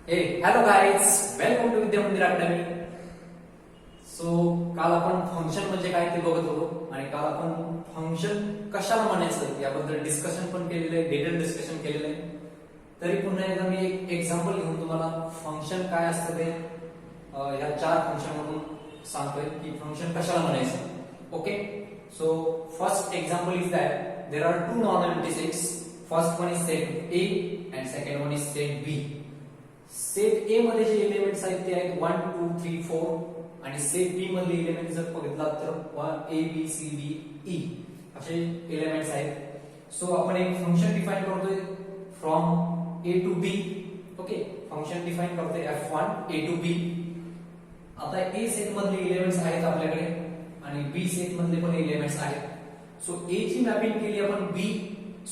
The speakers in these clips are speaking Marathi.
हॅलो गाईज, वेलकम टू विद्या मंदिर अकॅडमी. सो काल आपण फंक्शन म्हणजे काय ते बघत होतो आणि काल आपण फंक्शन कशाला म्हणायचं याबद्दल डिस्कशन पण केलेलं आहे, डिटेल डिस्कशन केलेलं आहे. तरी पुन्हा एकदा मी एक एक्झाम्पल घेऊन तुम्हाला फंक्शन काय असतं ते या चार फंक्शन मधून सांगतोय की फंक्शन कशाला म्हणायचं. Okay, so first example is that there are two normal integers. First one is set A and second one is set B. Set A मध्ये जे एलिमेंट्स आहेत ते आहेत 1 2 3 4 आणि सेट बी मधले एलिमेंट जर बघितला तर A B C D E असे एलिमेंट्स आहेत. सो आपण एक फंक्शन डिफाइन करतोय from A to B. Okay, function define करतोय f1 ए टू बी. आता ए सेट मधले एलिमेंट्स आहेत आपल्याकडे आणि बी सेट मधले पण एलिमेंट्स आहेत. सो ए ची मॅपिंग केली आपण बी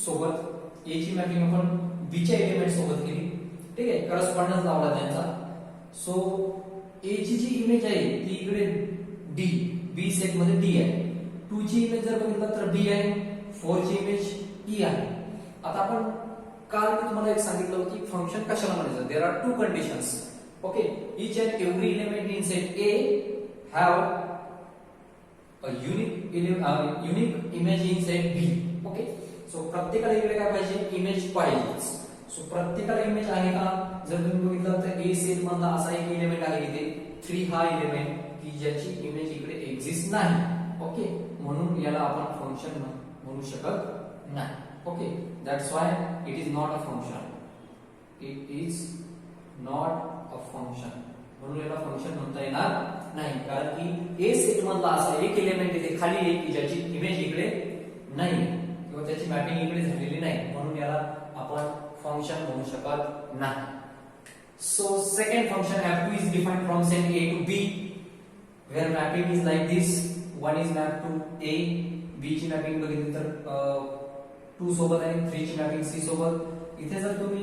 सोबत, ए ची मॅपिंग आपण बी च्या एलिमेंट सोबत केली. ठीक आहे, करस्पॉन्डन्स लावला त्यांचा. सो ए ची जी इमेज आहे ती इकडे डी, बी सेट मध्ये डी आहे. 2 ची इमेज जर बघितलं तर बी आहे, 4 ची इमेज ई आहे. आता आपण काल मी तुम्हाला एक सांगितलं होतं की फंक्शन कशाला म्हणायचं. There are two conditions. Okay, each and every element in set A have a unique image in set B. Okay, so प्रत्येकाला इकडे काय पाहिजे, इमेज पाहिजे. सो प्रत्येकाला इमेज आहे का, जर तुम्ही बघितलं तर ए सेट मधला असा एक एलिमेंट आहे इथे 3 हा एलिमेंट की ज्याची इमेज इकडे एक्झिस्ट नाही. ओके, म्हणून याला आपण फंक्शन म्हणू शकत नाही. Okay, that's why it is not a function. It is not a function. म्हणून याला फंक्शन म्हणता येणार नाही, कारण की ए सेट मधला असा एक एलिमेंट इथे खाली आहे की ज्याची इमेज इकडे नाही किंवा त्याची मॅपिंग इकडे झालेली नाही, म्हणून याला आपण फंक्शन म्हणू शकत नाही. So second function f2 is defined from set a to b where mapping is like this. one is mapped to a, b ची मॅपिंग बघितली तर 2 सोबत आहे, 3 ची मॅपिंग c सोबत. इथे जर तुम्ही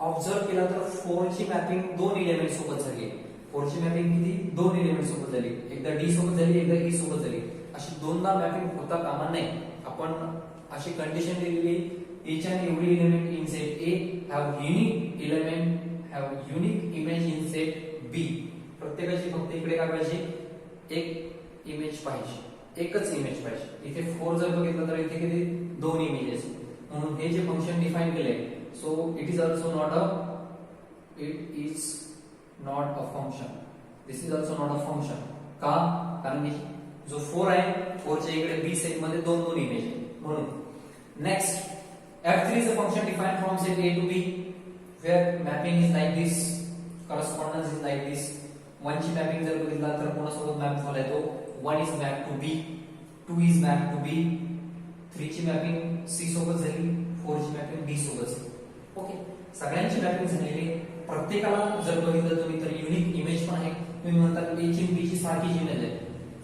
ऑब्झर्व केला तर 4 ची मॅपिंग 2 एलिमेंट सोबत झाली. 4 ची मॅपिंग किती, 2 एलिमेंट सोबत झाली. एकदा d सोबत झाली, एकदा e सोबत झाली. अशी दोनदा मॅपिंग होता कामा नये. आपण अशी कंडिशन दिलेली, each and every element in set A have unique image in set B. प्रत्येकाची फक्त इकडे काय पाहिजे, एक इमेज पाहिजे, एकच इमेज पाहिजे. इथे 4 जर बघितलं तर इथे किती, 2 इमेजेस. म्हणून हे जे फंक्शन डिफाइन केले, so it is also not a function. This is also not a function. का, कारण की जो 4 आहे, 4 च्या इकडे बी सेट मध्ये 2 इमेज आहे म्हणून. Next, f3 is a function defined from set a to b where mapping is like this, correspondence is like this. 1 ची मॅपिंग जर बघितला तर कोणासोबत मॅप झालाय तो 1 is mapped to b, 2 is mapped to b, 3 ची मॅपिंग c सोबत झाली, 4 ची मॅपिंग d सोबत झाली. ओके, सगळ्यांची मॅपिंग झालेली. प्रत्येकाला जर बघितलं तुम्ही तर युनिक इमेज पण आहे. तुम्ही म्हणता a ची b ची सारखी इमेज आहे,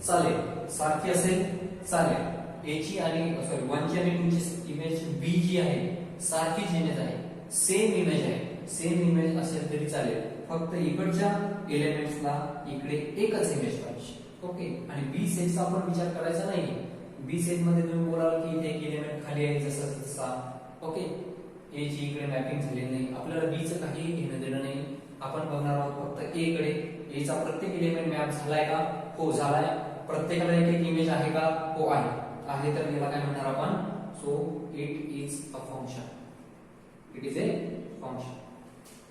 चालेल, सारखी असेल चालेल. a ची आणि 1 ची आणि 2 ची इमेज b जी आहे सारखीच इमेज आहे, सेम इमेज आहे. सेम इमेज असेल तरी चालेल, फक्त इकडच्या एलिमेंट्सला इकडे एकच इमेज पाहिजे. ओके, आणि बी सेटचा आपण विचार करायचा नाही. बी सेट मध्ये तुम्ही बोलाल की इथे एक एलिमेंट खाली आहे जसा तसा. ओके, ए ची इकडे मॅपिंग झालेली नाही, आपल्याला बी चं काही घेणं देणं नाही. आपण बघणार आहोत फक्त ए कडे. ए चा प्रत्येक एलिमेंट मॅप झालाय का, हो झालाय. प्रत्येकाला एक एक इमेज आहे का, हो आहे. आहे तर याला काय म्हणणार आपण, so it is a function. It is a function.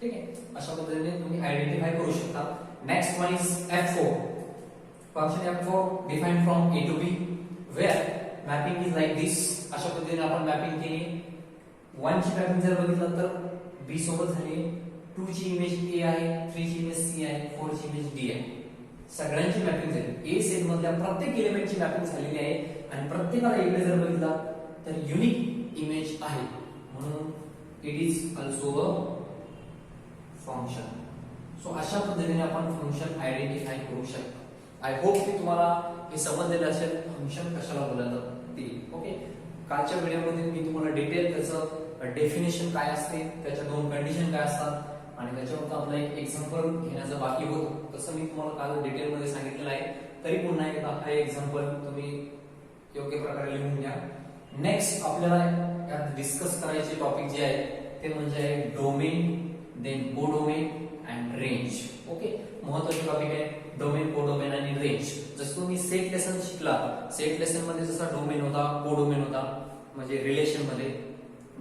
ठीक आहे, अशा पद्धतीने तुम्ही आयडेंटिफाय करू शकता. Next one is f4. Function f4 defined from a to b where mapping is like this. अशा पद्धतीने आपण मॅपिंग केली. 1 ची मॅपिंग जर बघितलं तर b सोबत झाली, 2 ची इमेज a आहे, 3 ची इमेज c आहे, 4 ची इमेज d आहे. सगळ्यांची मॅपिंग झाली. ए सेट मधल्या प्रत्येक एलिमेंटची मॅपिंग झालेली आहे आणि प्रत्येकाला इकडे जर बघितला तर युनिक इमेज आहे, म्हणून it is also a function. So अशा पद्धतीने आपण फंक्शन आयडेंटिफाय करू शकतो. आय होप की तुम्हाला हे समजलेलं असेल फंक्शन कशाला बोलतात ते. ओके, कालच्या व्हिडिओमध्ये मी तुम्हाला डिटेल त्याचं डेफिनेशन काय असते, त्याच्या 2 कंडिशन काय असतात आणि त्याच्यावर आपला एक एक्झाम्पल घेण्याचं बाकी होतं. तसं मी तुम्हाला काल डिटेलमध्ये सांगितलेलं आहे. तरी पुन्हा एकदा हा एक्झाम्पल तुम्ही योग्य प्रकारे लिहून घ्या. नेक्स्ट आपल्याला यात डिस्कस करायचे टॉपिक जे आहे ते म्हणजे domain then codomain and range. Okay, महत्वाचे टॉपिक आहे डोमेन, कोडोमेन आणि रेंज. जसं तुम्ही सेट लेसन शिकला, सेट लेसन मध्ये जसा डोमेन होता, कोडोमेन होता, म्हणजे रिलेशन मध्ये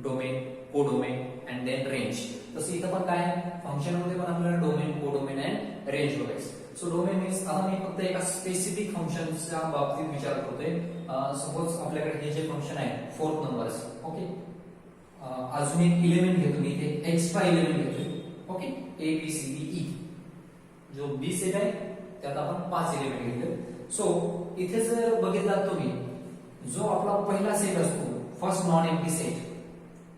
domain, codomain and then range, तसं इथं पण काय फंक्शन मध्ये पण आपल्याला डोमेन, कोडोमेन अँड रेंज बघायचं. सो डोमेन मीन्स आता मी फक्त एका स्पेसिफिक फंक्शनच्या बाबतीत विचार करतोय. सपोज आपल्याकडे हे जे फंक्शन आहे 4th नंबर्स. ओके, अजून एक एलिमेंट घेतो मी इथे, एक्स्ट्रा एलिमेंट घेतोय. Okay, A B C D E, जो बी सेट आहे त्यात आपण 5 एलिमेंट घेतले. सो इथे जर बघितला तुम्ही, जो आपला पहिला सेट असतो, फर्स्ट नॉन एम्प्टी सेट,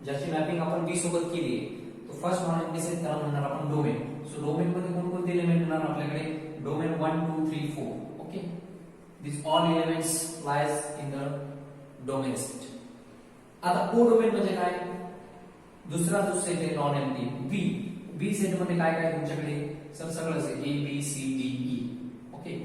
ज्याची मॅपिंग आपण बी सोबत केली आहे, तो फर्स्ट नॉन एम्प्टी सेट त्याला म्हणणार आपण डोमेन. सो डोमेन मध्ये कोणकोणते एलिमेंट येणार आपल्याकडे, domain 1 2 3 4. Okay, this all elements lies in the domain set. आता कोडोमेन म्हणजे काय, दुसरा जो सेट आहे non empty B, B set मध्ये काय काय तुमच्याकडे सर सगळंच आहे, A B C D E. Okay,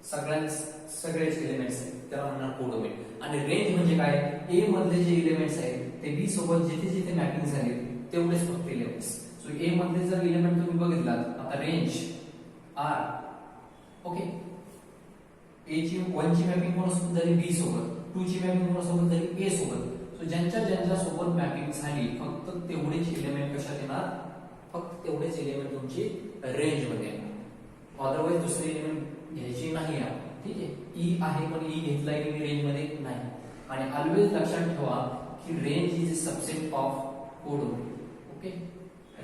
सगळेच एलिमेंट्स आहेत, त्याला म्हणणार कोडोमेन. आणि रेंज म्हणजे काय, ए मधले जे एलिमेंट्स आहेत ते बी सोबत जिथे जिथे मॅपिंग झाले तेवढेच फक्त एलिमेंट्स. सो ए मधले जर एलिमेंट तुम्ही बघितलात, आता रेंज आर. ओके, ए ची 1 ची मॅपिंग कोणासोबत झाली, बी सोबत, 2 ची मॅपिंग कोणासोबत झाली, ए सोबत. सो ज्यांच्या सोबत मॅपिंग झाली फक्त तेवढेच एलिमेंट कशात येणार, फक्त तेवढेच एलिमेंट तुमची रेंज मध्ये येणार. अदरवाइज दुसरे एलिमेंट घ्यायचे नाही आहे. ठीक आहे, ई आहे पण ई घेतलाय की रेंज मध्ये नाही. आणि ऑलवेज लक्षात ठेवा की range is a subset of codomain. Okay,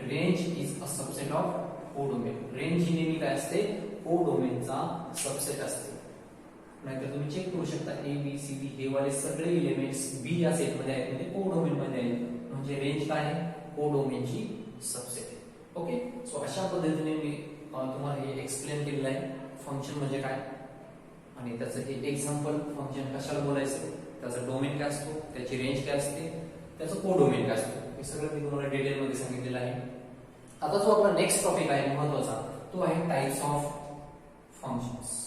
range is a subset of codomain. Range ही नेहमी काय असते, कोडोमेनचा सबसेट असते. नाहीतर तुम्ही चेक करू शकता, ए बी सी डी हे वाले सगळे एलिमेंट्स बी या सेट मध्ये आहेत, म्हणजे कोडोमेन मध्ये आहेत. म्हणजे रेंज काय आहे, कोडोमेनची सबसेट आहे. ओके, सो अशा पद्धतीने मी तुम्हाला हे एक्सप्लेन केलेलं आहे, फंक्शन म्हणजे काय आणि त्याचं हे एक्झाम्पल फंक्शन कशाला बोलायचं, त्याचं डोमेन काय असतो, त्याची रेंज काय असते, त्याचं कोडोमेन काय असतो, हे सगळं मी तुम्हाला डिटेल मध्ये सांगितलेलं आहे. आता जो आपला नेक्स्ट टॉपिक आहे महत्वाचा, तो आहे types of functions.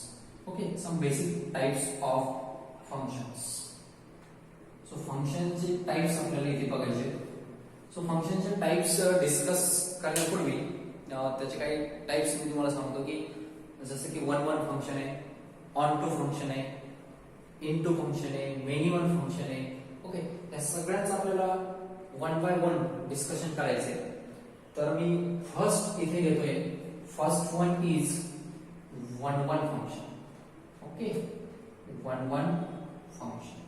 Okay, some basic types of functions. So फंक्शनचे टाइप्स आपल्याला इथे बघायचे. सो फंक्शनचे टाइप्स डिस्कस करण्यापूर्वी त्याचे काही टाइप्स मी तुम्हाला सांगतो, की जसं की 1 1 फंक्शन आहे, ऑन टू फंक्शन आहे, इन टू फंक्शन आहे, मेनी वन फंक्शन आहे. ओके, या सगळ्यांचं आपल्याला 1 बाय 1 डिस्कशन करायचंय. तर मी फर्स्ट इथे घेतोय, first one is 1 1 function. Okay, 1 1 function.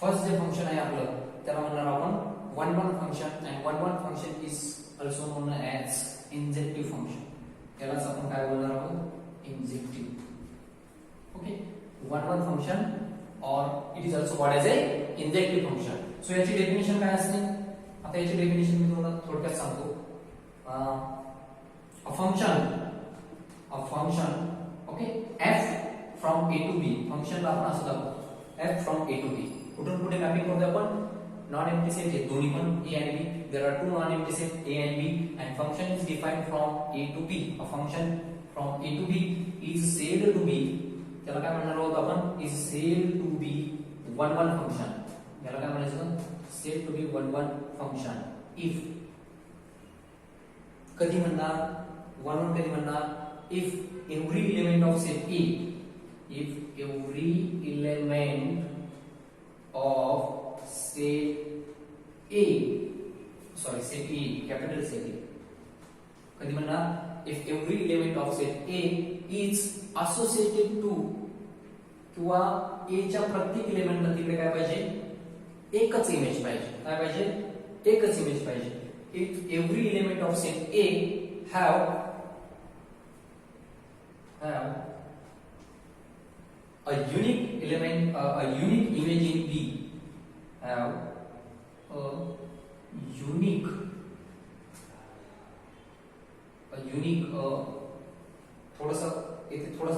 First जे फंक्शन आहे आपलं त्याला म्हणणार आपण 1 1 function. And 1 1 function is also known as injective function. त्यालाच आपण काय बोलणार आहोत, इंजेक्टिव्ह. ओके, 1 1 फंक्शन और it is also called as a injective function. So याची डेफिनेशन काय असते, आता याची डेफिनेशन मी तुम्हाला थोडक्यात सांगतो. A function okay, F from A to बी, फंक्शनला आपण असं दाखवतो एफ फ्रॉम ए टू बी. कुठून कुठे मॅपिंग करतो आपण, नॉन एम्प्टी सेट आहे दोन्ही पण ए आणि B. There are 2 non empty set A and b and function is defined from a to b. A function from a to b is said to be, त्याला काय म्हणणार आहोत आपण, is said to be 1 1 function. याला काय म्हणायचं, said to be 1 1 function if, कधी म्हणणार 1 1 कधी म्हणणार, if every element of set a, if every element of set a, sorry set a, capital set a, कधी म्हणणार, if every element of set a is associated to, किंवा a च्या प्रत्येक एलिमेंटला तिकडे काय पाहिजे, एकच इमेज पाहिजे. काय पाहिजे, एकच इमेज पाहिजे. if every element of set a have a unique element, a unique image in B, have a unique थोडासा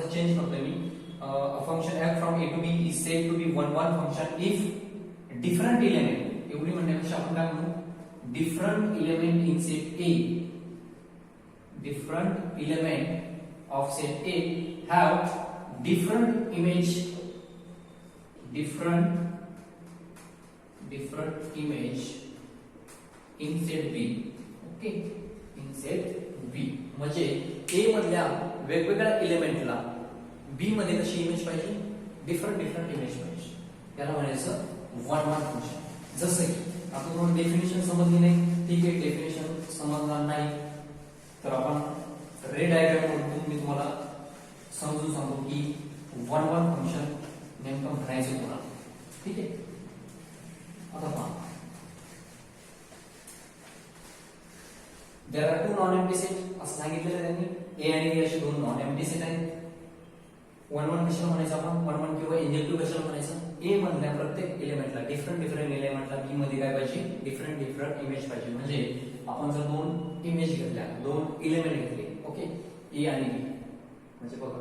चेंज करतोय मी. A function f from a to b is said to be 1 1 function if different element, एवढी म्हणण्यापेक्षा आपण काय म्हणू, different element in set A, different element of set A have different image in set B. Okay, in set B. म्हणजे ए मधल्या वेगवेगळ्या एलिमेंटला बी मध्ये कशी इमेज पाहिजे, डिफरंट इमेज पाहिजे. त्याला म्हणायचं वन वन फंक्शन. जसं की आता तुम्हाला डेफिनेशन समजली नाही, ठीक आहे, डेफिनेशन समजणार नाही तर आपण रे डायग्राम वरून मी तुम्हाला समजून सांगतो की वन वन फंक्शन नेमकं म्हणायचं कोणाला. ठीक आहे. आता पहा, there are two non empty set असं सांगितलेलं त्यांनी. ए आणि बी असे दोन नॉन एम्प्टी सेट आहेत. वन वन कशाला म्हणायचं आपण, वन वन किंवा इंजेक्टिव्ह कशाला म्हणायचं. ए मधल्या प्रत्येक एलिमेंटला डिफरंट एलिमेंटला बी मध्ये काय पाहिजे, डिफरंट इमेज पाहिजे. म्हणजे आपण जर दोन इमेज घेतल्या, दोन एलिमेंट घेतले, ओके, ए आणि बी, म्हणजे बघा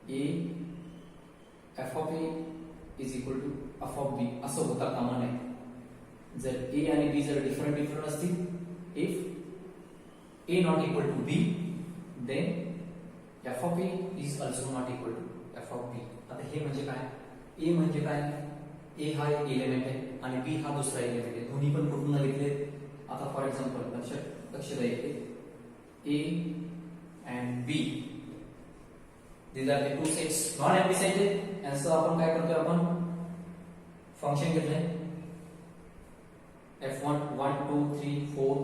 a f of a is equal to f of b असं होता कामा नये. जर ए आणि बी जर डिफरंट असतील, if a not equal to b then f of a is also not equal to f of b. आता हे म्हणजे काय, ए म्हणजे काय, ए हा एक एलिमेंट आहे आणि बी हा दुसरा एलिमेंट आहे. दोन्ही पण कुठून घेतले. आता फॉर एक्झाम्पल लक्ष द्या इथे A and B, these are the two sets non empty set आहे. याचं आपण काय करतोय, आपण फंक्शन घेतलंय f1 1 2 3 4.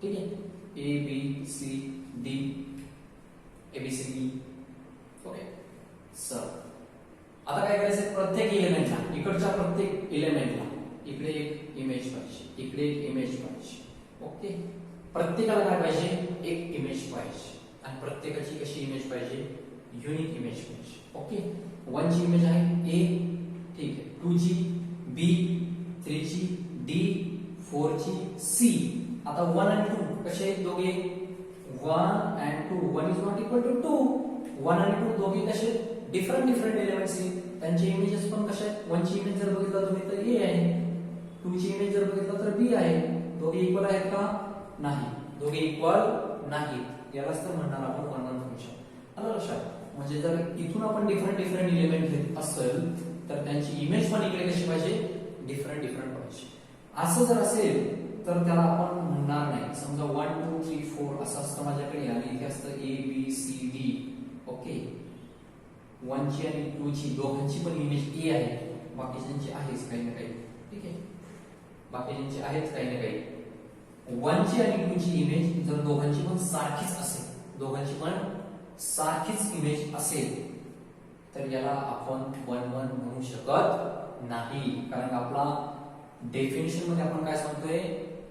ठीक आहे, a b c d a b c d. Okay sir आता काय करायचं, प्रत्येक एलिमेंटला, इकडच्या प्रत्येक एलिमेंटला इकडे एक इमेज पाहिजे, इकडे एक इमेज पाहिजे. ओके, प्रत्येकाला काय पाहिजे, एक इमेज पाहिजे. आणि प्रत्येकाची कशी इमेज पाहिजे, युनिक इमेज पाहिजे. ओके, 1 ची इमेज आहे ए, ठीक आहे, 2 ची बी, 3 ची डी, 4 ची सी. आता 1 आणि 2 कसे आहेत दोघे, 1 and 2, 1 is not equal to 2. 1 आणि 2 दोघे कसे डिफरंट एलिमेंट्स आहेत, त्यांचे इमेजेस पण कसे आहेत. 1 ची इमेज जर बघितला तुम्ही तर ए आहे, 2 ची इमेज जर बघितला तर बी आहे. दोघे इक्वल आहेत का, नाही, दोघे इक्वल नाहीत. यालाच तर म्हणणार आपण वन वन फंक्शन. आलं लक्षात. म्हणजे जर इथून आपण डिफरंट एलिमेंट घेत असेल तर त्यांची इमेज पण इकडे कशी पाहिजे, डिफरंट पाहिजे. असं जर असेल तर त्याला आपण म्हणणार नाही. समजा 1 2 3 4 असं असतं माझ्याकडे आणि इथे असतं A B C D. Okay, 1 ची आणि 2 ची दोघांची पण इमेज ए आहे, बाकीच्यांची आहेच काही ना काही. ठीक आहे, बाकीच्यांची आहेच काही ना काही. 1 ची आणि 2 ची इमेज जर दोघांची पण सारखीच असेल, दोघांची पण सारखीच इमेज असेल तर याला आपण वन वन म्हणू शकत नाही. कारण आपला डेफिनेशन मध्ये आपण काय सांगतोय,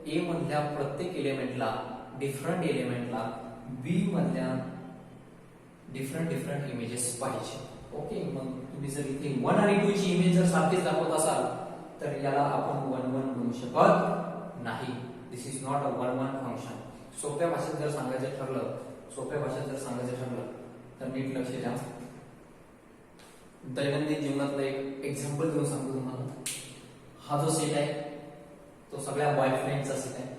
ए मधल्या प्रत्येक एलिमेंटला, डिफरंट एलिमेंटला बी मधल्या डिफरंट इमेजेस पाहिजे. ओके, मग तुम्ही जर इथे 1 आणि 2 ची इमेज जर सारखीच दाखवत असाल तर याला आपण वन वन म्हणू शकत नाही. This is not a one one function. सोप्या भाषेत जर सांगायचं ठरलं तर नीट लक्ष द्या. दैनंदिन जीवनातलं एक एक्झाम्पल देऊन सांगतो तुम्हाला. हा जो सेट आहे तो सगळ्या बॉयफ्रेंडचा सेट आहे.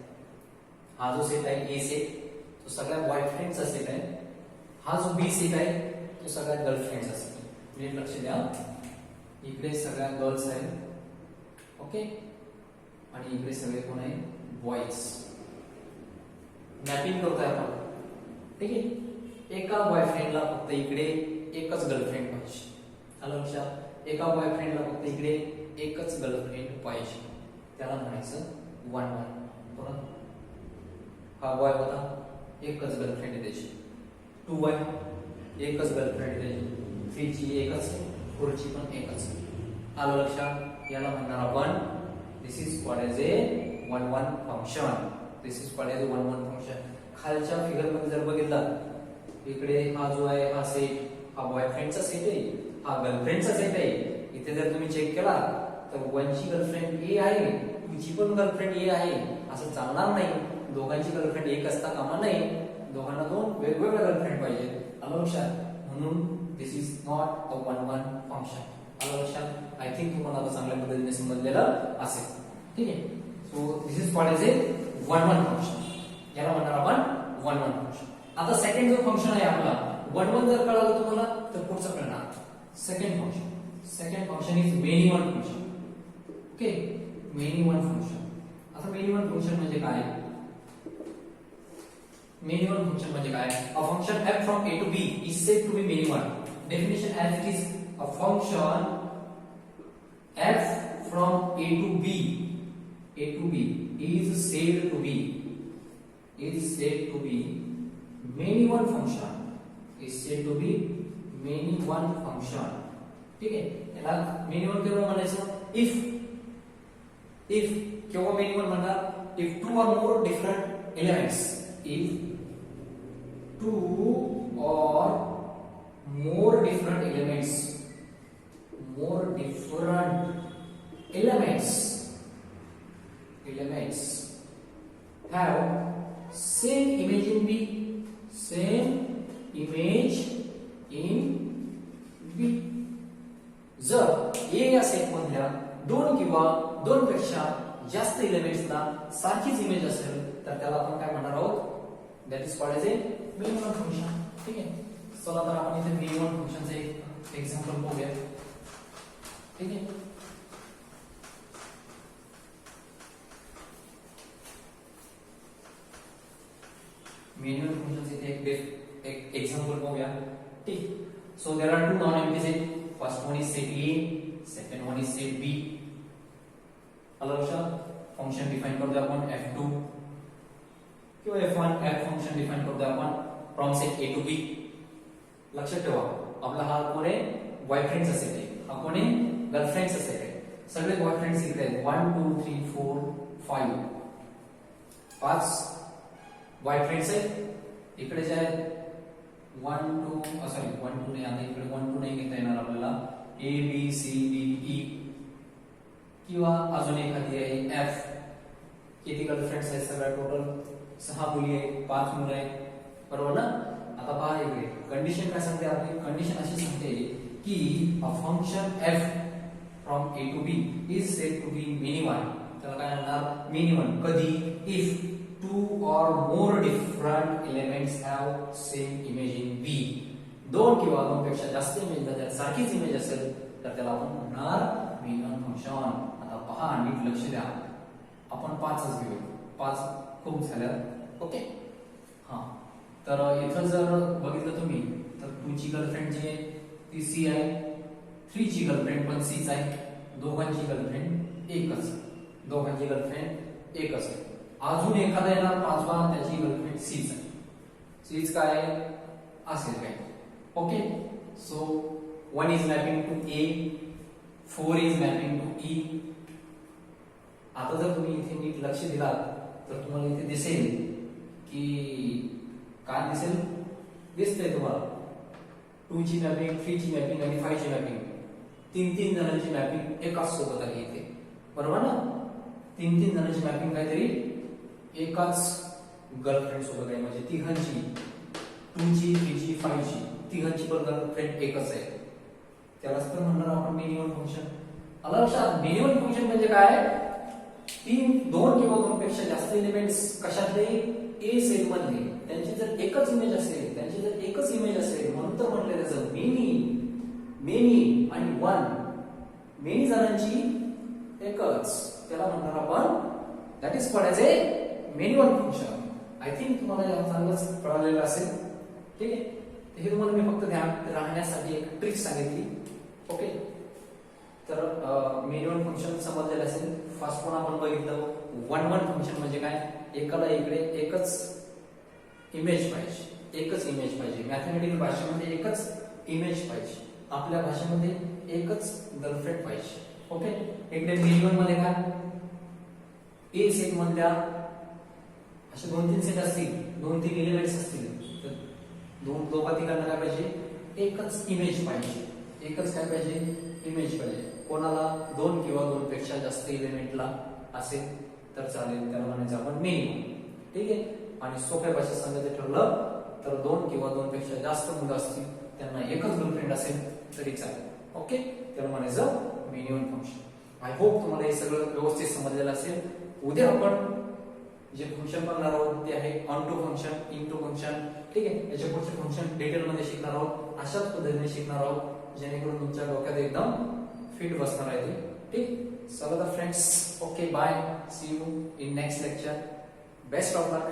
हा जो सेट आहे ए सेट तो सगळ्या बॉयफ्रेंडचा सेट आहे. हा जो बी सेट आहे तो सगळ्या गर्लफ्रेंडचा सेट आहे. नीट लक्ष द्या. इकडे सगळ्या गर्ल्स आहेत, ओके, आणि इकडे सगळे कोण आहे, बॉयज. मॅपिंग करतोय आपण. ठीक आहे, एका बॉयफ्रेंडला फक्त इकडे एकच गर्लफ्रेंड पाहिजे. आलं लक्षात. एका बॉयफ्रेंडला फक्त इकडे एकच गर्लफ्रेंड पाहिजे. त्याला म्हणायचं वन वन. बरोबर, हा बॉय होता, एकच गर्लफ्रेंड आहे त्याची. 2 बॉय, एकच गर्लफ्रेंड आहे त्याची. 3 ची एकच, 4 ची पण एकच. आलं लक्षात. याला म्हणणार आपण this is called as a one one function. This is called as one one function. खालच्या फिगर मध्ये जर बघितलं, इकडे हा जो आहे हा सेट, हा बॉयफ्रेंडचा सेट आहे, हा गर्लफ्रेंडचा सेट आहे. इथे जर तुम्ही चेक केला तर 1 ची गर्लफ्रेंड ए आहे, 2 ची पण गर्लफ्रेंड ए आहे. असं चालणार नाही. दोघांची गर्लफ्रेंड एक असता कामा नाही. दोघांना 2 वेगवेगळ्या गर्लफ्रेंड पाहिजे. आलं लक्षात. म्हणून this is not a one one function. आलं लक्षात. आय थिंक तुम्हाला आता चांगल्या पद्धतीने समजलेलं असेल. ठीक आहे. So this is called as a one one function. याला म्हणणार आपण वन वन फंक्शन. आता सेकंड जो फंक्शन आहे आपला, वन वन जर कळालं तुम्हाला तर पुढचं कळणार. Second function is many one function. Okay, many one function. आता मेनी वन फंक्शन म्हणजे काय, मेनी वन फंक्शन म्हणजे काय? अ function f from a to b is said to be many one. Definition as it is a function f from a to b is said to be many one function. Is said to be many one function. ठीक आहे, याला मेनी वन केव्हा म्हणायचं? इफ केव्हा मेनी वन म्हणणार? If two or more different elements, if two or more different elements have same image in B, जर A या सेट मधल्या दोन किंवा दोन पेक्षा जास्त एलिमेंट्सला सारखीच इमेज असेल तर त्याला आपण काय म्हणणार आहोत? That is called as A many one function. ठीक आहे, चला तर आपण इथे मेनी वन फंक्शनचे एक एक्झाम्पल बघूया. ठीक आहे, मेनी वन फंक्शनचे एक एक्झाम्पल बघूया. ठीक, so there are two non empty set. First one is set A, second one is set B. अलग फंक्शन डिफाइन करतो आपण f2 किंवा f1. f फंक्शन डिफाइन करतो आपण from set A to B. लक्षात ठेवा, आपला हा कोण आहे? बॉयफ्रेंडचा सेट आहे. हा कोण आहे? गर्लफ्रेंडचा सेट आहे. सगळे बॉयफ्रेंड्स इकडे आहेत. 1 2 3 4 5 पाच बॉयफ्रेंड्स आहेत. इकडे जे आहेत 1 2 सॉरी 1 2 नाही, आता इकडे 1 2 नाही घेता येणार आपल्याला. A B C D E किंवा अजून एखादी आहे F. किती गर्लफ्रेंड्स आहेत? सगळ्या टोटल 6 मुली आहेत, 5 मुलं आहेत, बरोबर ना? आता पहा इकडे कंडिशन काय सांगते आपली? कंडिशन अशी सांगते की a function f from a to b is said to be many one. त्याला काय म्हणणार? Many one. कधी? If two or more different elements have same image in B. दोन किंवा दोन पेक्षा जास्त इमेज जर सारखीच इमेज असेल तर त्याला आपण म्हणणार मेनी वन फंक्शन. आता पहा, नीट लक्ष द्या. आपण 5च घेऊ. 5 खूप झाल्यात. ओके, हा, तर इथं जर बघितलं तुम्ही तर 2 ची गर्लफ्रेंड जी आहे ती C आहे, 3 ची गर्लफ्रेंड पण Cच आहे, दोघांची गर्लफ्रेंड एकच आहे. अजून एखादा येणार 5वा, त्याची गर्लफ्रेंड Cच आहे. Cच काय असेल काय? Okay, so 1 is mapping to A, 4 is mapping to E. आता जर तुम्ही इथे नीट लक्ष दिलात तर तुम्हाला इथे दिसेल की काय दिसेल? दिसतंय तुम्हाला 2 ची मॅपिंग, 3 ची मॅपिंग आणि 5 ची मॅपिंग. 3 जणांची मॅपिंग एकाच सोबत आहे इथे, बरोबर ना? 3 जणांची मॅपिंग काहीतरी एकाच गर्लफ्रेंड सोबत आहे. म्हणजे तिघांची, 2 ची, 3 ची, 5 ची, तिघांची पण गर्लफ्रेंड एकच आहे. त्यालाच तर म्हणणार आपण मेनी वन फंक्शन. आलं लक्षात? मेनी वन फंक्शन म्हणजे काय? दोन किंवा दोन पेक्षा जास्त एलिमेंट्स कशातले? A सेट मधले, त्यांची जर एकच इमेज असेल म्हणून तर म्हटले त्याचं मेनी आणि वन. मेनी जणांची एकच, त्याला म्हणणार आपण that is called as A many one function. I think तुम्हाला या चांगलंच कळालेलं असेल. ठीक आहे, हे तुम्हाला मी फक्त ध्यान राहण्यासाठी एक ट्रिक सांगितली. ओके, तर मेनी वन फंक्शन समजलेलं असेल. फर्स्ट वन आपण बघितलं 1 1 फंक्शन म्हणजे काय? एकाला इकडे एकच इमेज पाहिजे. मॅथमॅटिकल भाषेमध्ये एकच इमेज पाहिजे. आपल्या भाषेमध्ये एकच गर्लफ्रेंड पाहिजे. ओके, इकडे मेनी वन मध्ये काय? A सेट मधल्या असे 2-3 सेट असतील, 2-3 एलिमेंट्स असतील तर दोघा तिघांना काय पाहिजे? एकच इमेज पाहिजे. इमेज पाहिजे. कोणाला? 2 किंवा 2 पेक्षा जास्त एलिमेंटला असेल तर चालेल, त्याला म्हणायचं आपण मेनी वन. ठीक आहे, आणि सोप्या भाषेत सांगायचं ठरलं तर 2 किंवा 2 पेक्षा जास्त मुलं असतील, त्यांना एकच गर्लफ्रेंड असेल तरी चालेल. ओके, त्याला म्हणायचं many one function. I hope तुम्हाला हे सगळं व्यवस्थित समजलेलं असेल. उद्या आपण जे फंक्शन बनणार आहोत ते आहे onto function, into function. ठीक आहे, याच्या पुढचे फंक्शन डिटेल मध्ये शिकणार आहोत. अशाच पद्धतीने शिकणार आहोत जेणेकरून तुमच्या डोक्यात एकदम फिट बसणार आहे ते. ठीक, चला तर friends, okay, bye, see you in next lecture. Best of luck.